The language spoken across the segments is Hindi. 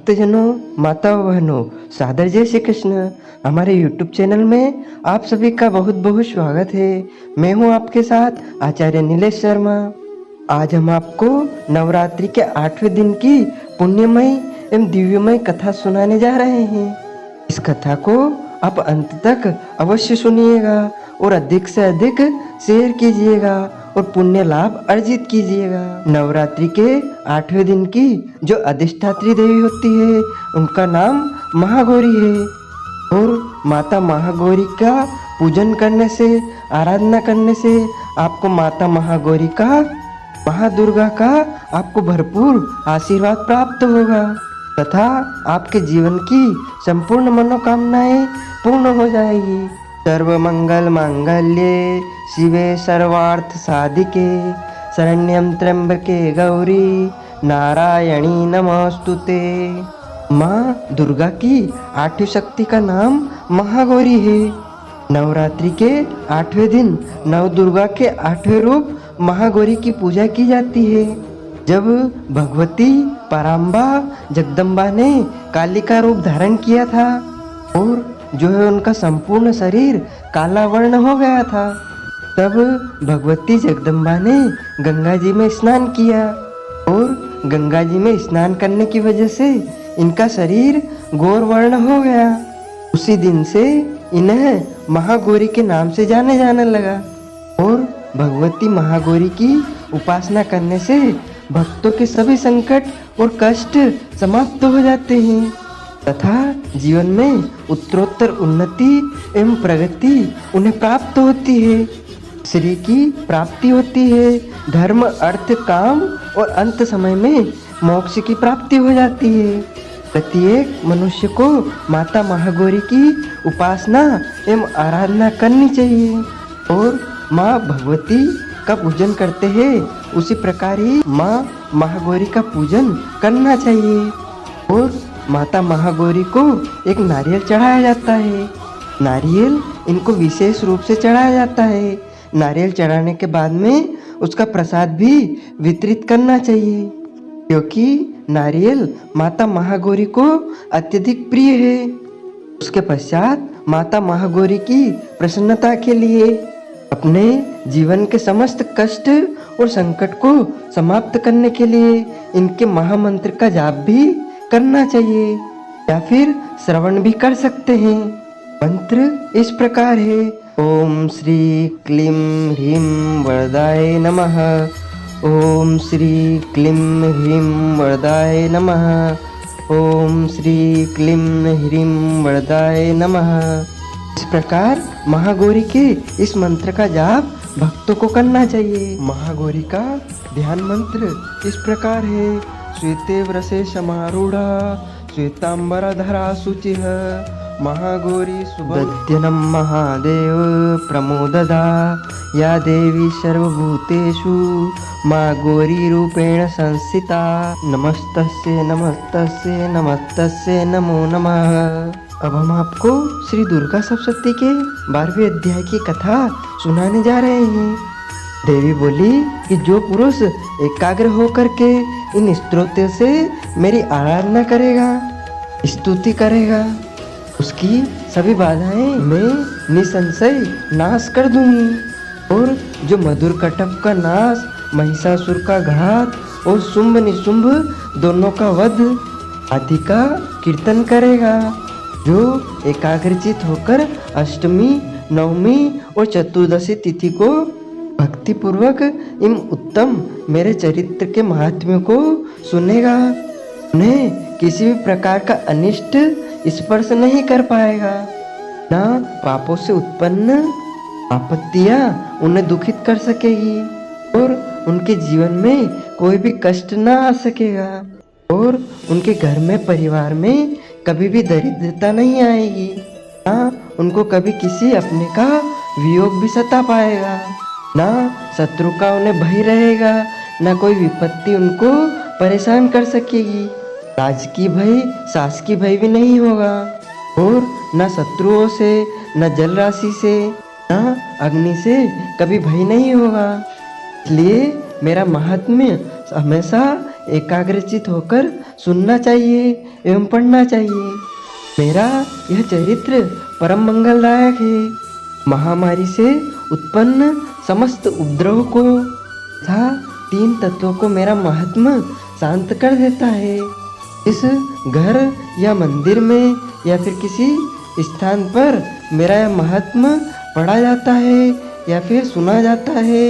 भक्तजनों, माताओं, बहनों, सादर जय श्री कृष्ण। हमारे YouTube चैनल में आप सभी का बहुत बहुत स्वागत है। मैं हूं आपके साथ आचार्य नीलेश शर्मा। आज हम आपको नवरात्रि के 8वें दिन की पुण्यमय एवं दिव्यमय कथा सुनाने जा रहे हैं। इस कथा को आप अंत तक अवश्य सुनिएगा और अधिक से अधिक शेयर कीजिएगा और पुण्य लाभ अर्जित कीजिएगा। नवरात्रि के 8वें दिन की जो अधिष्ठात्री देवी होती है उनका नाम महागौरी है और माता महागौरी का पूजन करने से, आराधना करने से आपको माता महागौरी का, महादुर्गा का आपको भरपूर आशीर्वाद प्राप्त होगा तथा आपके जीवन की संपूर्ण मनोकामनाएं पूर्ण हो जाएगी। सर्व मंगल मांगल्ये शिवे सर्वार्थ साधिके शरण्यं त्र्यंबके गौरी नारायणी नमोस्तुते। माँ दुर्गा की 8वीं शक्ति का नाम महागौरी है। नवरात्रि के 8वें दिन नव दुर्गा के 8वें रूप महागौरी की पूजा की जाती है। जब भगवती पराम्बा जगदम्बा ने काली का रूप धारण किया था और जो है उनका संपूर्ण शरीर काला वर्ण हो गया था, तब भगवती जगदम्बा ने गंगा जी में स्नान किया और गंगा जी में स्नान करने की वजह से इनका शरीर गौर वर्ण हो गया। उसी दिन से इन्हें महागौरी के नाम से जाने जाने लगा और भगवती महागौरी की उपासना करने से भक्तों के सभी संकट और कष्ट समाप्त हो जाते हैं तथा जीवन में उत्तरोत्तर उन्नति एवं प्रगति उन्हें प्राप्त होती है। श्री की प्राप्ति होती है। धर्म, अर्थ, काम और अंत समय में मोक्ष की प्राप्ति हो जाती है। प्रत्येक मनुष्य को माता महागौरी की उपासना एवं आराधना करनी चाहिए और माँ भगवती का पूजन करते हैं उसी प्रकार ही माँ महागौरी का पूजन करना चाहिए। और माता महागौरी को एक नारियल चढ़ाया जाता है। नारियल इनको विशेष रूप से चढ़ाया जाता है। नारियल चढ़ाने के बाद में उसका प्रसाद भी वितरित करना चाहिए क्योंकि नारियल माता महागौरी को अत्यधिक प्रिय है। उसके पश्चात माता महागौरी की प्रसन्नता के लिए अपने जीवन के समस्त कष्ट और संकट को समाप्त करने के लिए इनके महामंत्र का जाप भी करना चाहिए या फिर श्रवण भी कर सकते हैं। मंत्र इस प्रकार है: ओम श्री क्लीं ह्रीं वरदाय नमः। ओम श्री क्लीं ह्रीं वरदाय नमः। ओम श्री क्लीं ह्रीं वरदाय नमः। इस प्रकार महागौरी के इस मंत्र का जाप भक्तों को करना चाहिए। महागौरी का ध्यान मंत्र इस प्रकार है: श्वेते व्रसे समारूढ़ा श्वेतांबरधरा शुचिः महागौरी सुदध्यनं महादेव प्रमोददा या देवी सर्वभूतेषु माँ गौरी रूपेण संस्थिता नमस्तस्यै नमस्तस्यै नमस्तस्यै नमो नमः। अब हम आपको श्री दुर्गा सप्तशती के 12वें अध्याय की कथा सुनाने जा रहे हैं। देवी बोली कि जो पुरुष एकाग्र होकर के इन स्तोत्रों से मेरी आराधना करेगा, स्तुति करेगा, उसकी सभी बाधाएं मैं निसंशय नाश कर दूंगी और जो मधुर कटप का नाश, महिषासुर का घात और शुंभ निशुंभ दोनों का वध आदि का कीर्तन करेगा, जो एकाग्रचित होकर अष्टमी, नवमी और चतुर्दशी तिथि को भक्ति पूर्वक इन उत्तम मेरे चरित्र के महात्म्य को सुनेगा, उन्हें किसी भी प्रकार का अनिष्ट स्पर्श नहीं कर पाएगा, ना पापों से उत्पन्न आपत्तियां उन्हें दुखित कर सकेगी और उनके जीवन में कोई भी कष्ट ना आ सकेगा और उनके घर में, परिवार में कभी भी दरिद्रता नहीं आएगी, ना उनको कभी किसी अपने का वियोग भी सता पाएगा, ना शत्रु का उन्हें भय रहेगा, ना कोई विपत्ति उनको परेशान कर सकेगी। राजकीय भय, शासकीय भय भी नहीं होगा और न शत्रुओं से, न जल राशि से, न अग्नि से कभी भय नहीं होगा। इसलिए मेरा महात्म्य हमेशा एकाग्रचित होकर सुनना चाहिए एवं पढ़ना चाहिए। मेरा यह चरित्र परम मंगलदायक है। महामारी से उत्पन्न समस्त उपद्रव को तथा 3 तत्वों को मेरा महात्मा शांत कर देता है। इस घर या मंदिर में या फिर किसी स्थान पर मेरा यह महात्मा पढ़ा जाता है या फिर सुना जाता है,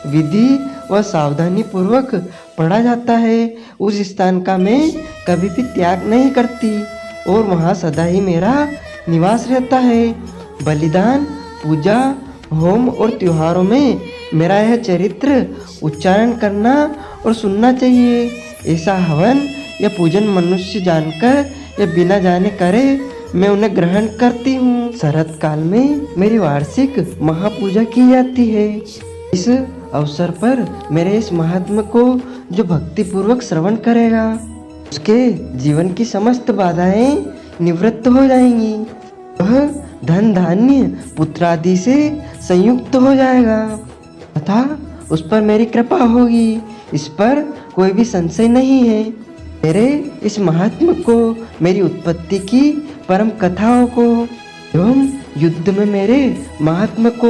विधि व सावधानी पूर्वक पढ़ा जाता है, उस स्थान का मैं कभी भी त्याग नहीं करती और वहाँ सदा ही मेरा निवास रहता है। बलिदान, पूजा, होम और त्योहारों में मेरा यह चरित्र उच्चारण करना और सुनना चाहिए। ऐसा हवन या पूजन मनुष्य जानकर या बिना जाने करे, मैं उन्हें ग्रहण करती हूँ। शरद काल में मेरी वार्षिक महापूजा की जाती है। इस अवसर पर मेरे इस महात्मा को जो भक्ति पूर्वक श्रवण करेगा, उसके जीवन की समस्त बाधाएं निवृत्त हो जाएंगी। वह धन धान्य पुत्र आदि से संयुक्त हो जाएगा तथा उस पर मेरी कृपा होगी। इस पर कोई भी संशय नहीं है। मेरे इस महात्मा को, मेरी उत्पत्ति की परम कथाओं को एवं युद्ध में मेरे महात्मा को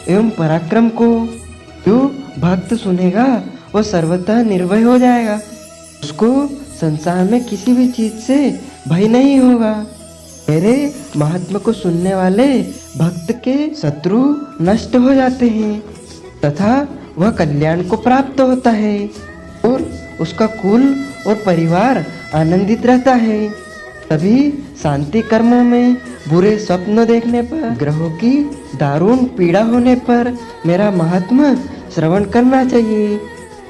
एवं पराक्रम को जो भक्त सुनेगा वह सर्वथा निर्भय हो जाएगा। उसको संसार में किसी भी चीज से भय नहीं होगा। मेरे महात्मा को सुनने वाले भक्त के शत्रु नष्ट हो जाते हैं तथा वह कल्याण को प्राप्त होता है और उसका कुल और परिवार आनंदित रहता है। तभी शांति कर्मों में बुरे स्वप्न देखने पर, ग्रहों की दारुण पीड़ा होने पर मेरा महात्मा श्रवण करना चाहिए,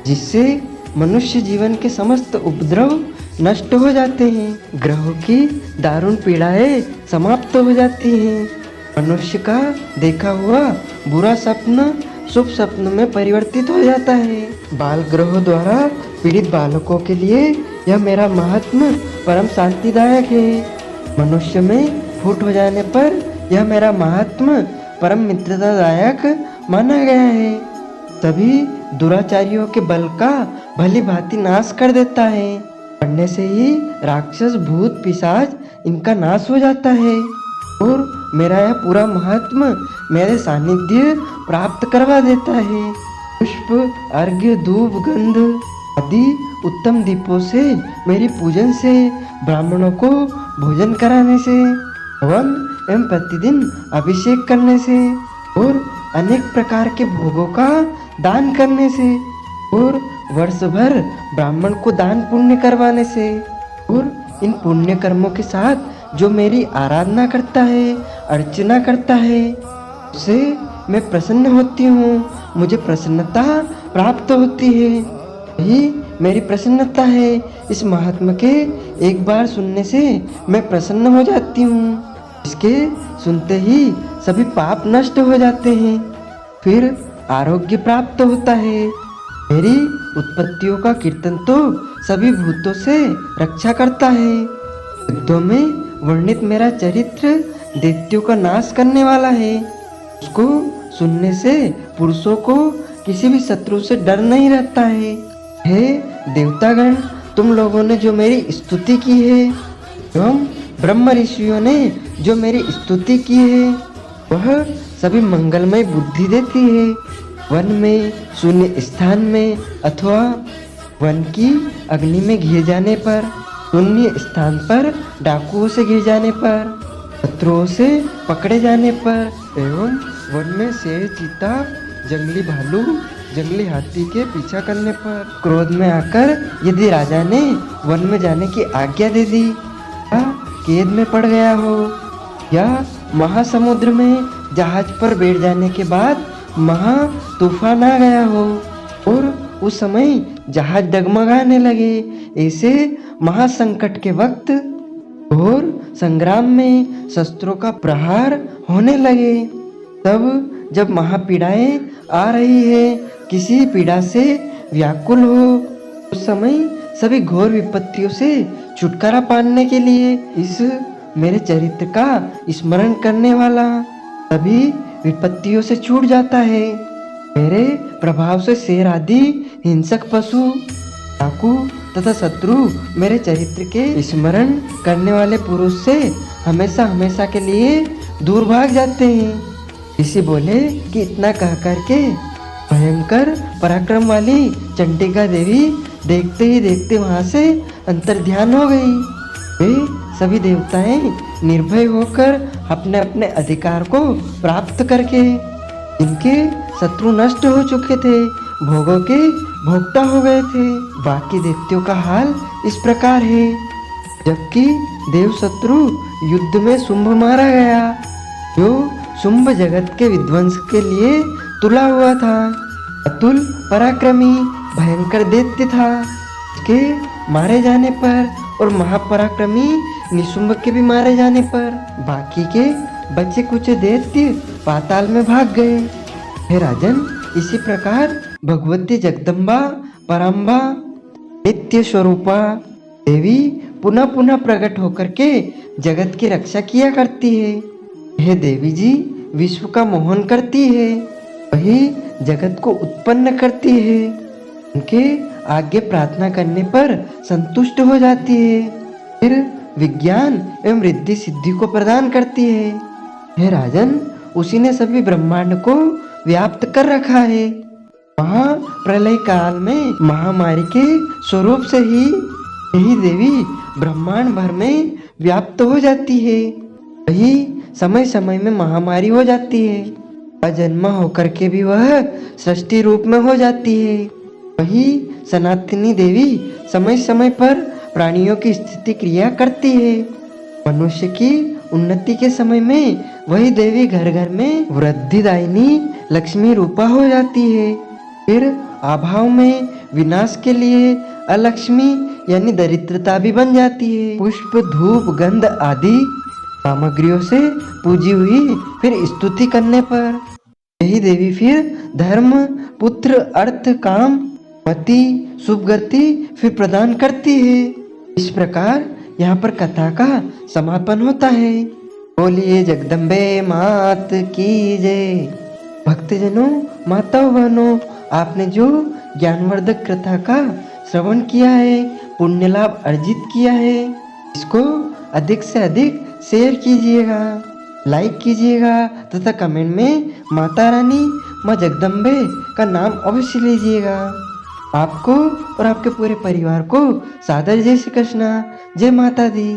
जिससे मनुष्य जीवन के समस्त उपद्रव नष्ट हो जाते हैं। ग्रहों की दारुण पीड़ाएं समाप्त हो जाती हैं। मनुष्य का देखा हुआ बुरा स्वप्न शुभ स्वप्न में परिवर्तित हो जाता है। बाल ग्रहों द्वारा पीड़ित बालकों के लिए यह मेरा महात्मा परम शांतिदायक है। मनुष्य में फूट हो जाने पर यह मेरा महात्मा परम मित्रतादायक माना गया है। तभी दुराचारियों के बल का भली भांति नाश कर देता है। पढ़ने से ही राक्षस भूत पिशाच इनका नाश हो जाता है और मेरा यह पूरा महात्मा मेरे सानिध्य प्राप्त करवा देता है। पुष्प, अर्घ्य, धूप, गंध आदि उत्तम दीपों से, मेरी पूजन से, ब्राह्मणों को भोजन कराने से, हवन एवं प्रतिदिन अभिषेक करने से और अनेक प्रकार के भोगों का दान करने से और वर्ष भर ब्राह्मण को दान पुण्य करवाने से और इन पुण्य कर्मों के साथ जो मेरी आराधना करता है, अर्चना करता है, उससे मैं प्रसन्न होती हूँ, मुझे प्रसन्नता प्राप्त होती है। यही मेरी प्रसन्नता है। इस महात्मा के एक बार सुनने से मैं प्रसन्न हो जाती हूँ। इसके सुनते ही सभी पाप नष्ट हो जाते हैं, फिर आरोग्य प्राप्त होता है। मेरी उत्पत्तियों का कीर्तन तो सभी भूतों से रक्षा करता है। युद्धों में वर्णित मेरा चरित्र दैत्यों का नाश करने वाला है। उसको सुनने से पुरुषों को किसी भी शत्रु से डर नहीं रहता है। हे देवतागण, तुम लोगों ने जो मेरी स्तुति की है एवं ब्रह्म ऋषियों ने जो मेरी स्तुति की है, वह सभी मंगलमय बुद्धि देती है। वन में, शून्य स्थान में अथवा वन की अग्नि में घिर जाने पर, शून्य स्थान पर डाकुओं से घिर जाने पर, शत्रुओं से पकड़े जाने पर एवं वन में शेर, चीता, जंगली भालू, जंगली हाथी के पीछा करने पर, क्रोध में आकर यदि राजा ने वन में जाने की आज्ञा दे दी या कैद में पड़ गया हो या महासमुद्र में जहाज पर बैठ जाने के बाद महा तूफान आ गया हो और उस समय जहाज डगमगाने लगे, ऐसे महासंकट के वक्त घोर संग्राम में शस्त्रों का प्रहार होने लगे, तब जब महापीड़ाएं आ रही है, किसी पीड़ा से व्याकुल हो, उस समय सभी घोर विपत्तियों से छुटकारा पाने के लिए इस मेरे चरित्र का स्मरण करने वाला सभी विपत्तियों से छूट जाता है। मेरे प्रभाव से शेर आदि हिंसक पशु, डाकू, तथा शत्रु मेरे चरित्र के स्मरण करने वाले पुरुष से हमेशा हमेशा के लिए दूर भाग जाते हैं। ऋषि बोले कि इतना कह करके भयंकर पराक्रम वाली चंडिका देवी देखते ही देखते वहां से अंतर्ध्यान हो गई। वे सभी देवताएं निर्भय होकर अपने अपने अधिकार को प्राप्त करके इनके शत्रु नष्ट हो चुके थे, भोगों के भोक्ता हो गए थे। बाकी दैत्यों का हाल इस प्रकार है। जबकि देव शत्रु युद्ध में शुंभ मारा गया, जो शुंभ जगत के विध्वंस के लिए तुला हुआ था। अतुल पराक्रमी भयंकर दैत्य था। इसके मारे जाने पर और महापराक्रमी निशुंभ के भी मारे जाने पर बाकी के बचे कुछ दैत्य पाताल में भाग गए। हे राजन, इसी प्रकार भगवती जगदम्बा पराम्बा नित्य स्वरूपा देवी पुनः पुनः प्रकट होकर के जगत की रक्षा किया करती है। यह देवी जी विश्व का मोहन करती है, वही जगत को उत्पन्न करती है। उनके आगे प्रार्थना करने पर संतुष्ट हो जाती है, फिर विज्ञान एवं रिद्धि सिद्धि को प्रदान करती है। हे राजन, उसी ने सभी ब्रह्मांड को व्याप्त कर रखा है। वहाँ प्रलय काल में महामारी के स्वरूप से ही यही देवी ब्रह्मांड भर में व्याप्त हो जाती है। वही समय समय में महामारी हो जाती है। अजन्मा होकर के भी वह सृष्टि रूप में हो जाती है। वही सनातनी देवी समय समय पर प्राणियों की स्थिति क्रिया करती है। मनुष्य की उन्नति के समय में वही देवी घर घर में वृद्धिदायिनी लक्ष्मी रूपा हो जाती है। फिर अभाव में विनाश के लिए अलक्ष्मी यानी दरिद्रता भी बन जाती है। पुष्प धूप गंध आदि सामग्रियों से पूजी हुई फिर स्तुति करने पर यही देवी फिर धर्म पुत्र अर्थ काम मति शुभ गति फिर प्रदान करती है। इस प्रकार यहाँ पर कथा का समापन होता है। बोलिए जगदम्बे मात की जय। भक्तजनों, माताओं बहनों, आपने जो ज्ञानवर्धक कथा का श्रवण किया है, पुण्य लाभ अर्जित किया है, इसको अधिक से अधिक शेयर कीजिएगा, लाइक कीजिएगा तथा कमेंट में माता रानी माँ जगदम्बे का नाम अवश्य लीजिएगा। आपको और आपके पूरे परिवार को सादर जय श्री कृष्णा, जय माता दी।